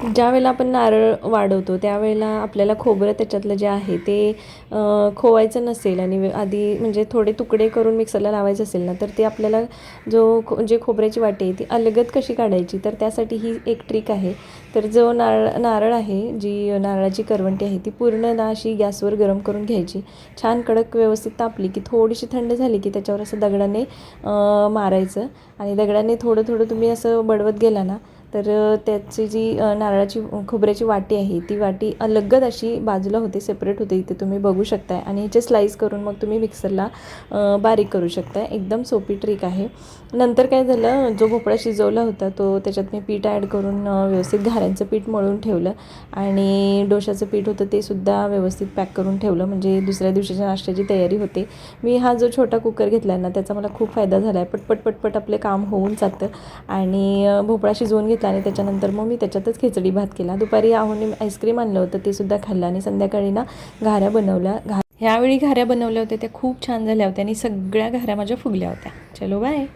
ज्यावेळेला आपण नारळ वाढवतो त्यावेळेला आपल्याला खोबरं त्याच्यातलं जे आहे ते खोवायचं नसेल आणि आधी म्हणजे थोडे तुकडे करून मिक्सरला लावायचं असेल ना, तर ते आपल्याला जे खोबऱ्याची वाटी आहे ती अलगद कशी काढायची, तर त्यासाठी ही एक ट्रिक आहे. तर जो नारळ आहे, जी नारळाची करवंटी आहे ती पूर्ण ना अशी गॅसवर गरम करून घ्यायची. छान कडक व्यवस्थित तापली की थोडीशी थंड झाली की त्याच्यावर असं दगडाने मारायचं आणि दगडाने थोडं थोडं तुम्ही असं बडवत गेला ना, तर त्याची जी नारळाची खोबऱ्याची वाटी आहे ती वाटी अलगद अशी बाजूला होते, सेपरेट होते. इथे तुम्ही बघू शकताय आणि ह्याचे स्लाईस करून मग तुम्ही मिक्सरला बारीक करू शकताय. एकदम सोपी ट्रिक आहे. नंतर काय झालं, जो भोपळा शिजवला होता तो त्याच्यात मी पीठ ॲड करून व्यवस्थित घाऱ्यांचं पीठ मळून ठेवलं आणि डोशाचं पीठ होतं ते सुद्धा व्यवस्थित पॅक करून ठेवलं, म्हणजे दुसऱ्या दिवशीच्या नाश्त्याची तयारी होते. मी हा जो छोटा कुकर घेतला आहे ना, त्याचा मला खूप फायदा झाला आहे. पटपट पटपट आपले काम होऊन जातं आणि भोपळा शिजवून घेतला आणि त्याच्यानंतर मग मी त्याच्यातच खिचडी भात केला. दुपारी आहोने आईस्क्रीम आणलं होतं ते सुद्धा खाल्लं आणि संध्याकाळी ना घाऱ्या बनवल्या. ह्यावेळी घाऱ्या बनवल्या होत्या त्या खूप छान झाल्या होत्या आणि सगळ्या घाऱ्या माझ्या फुगल्या होत्या. चलो बाय.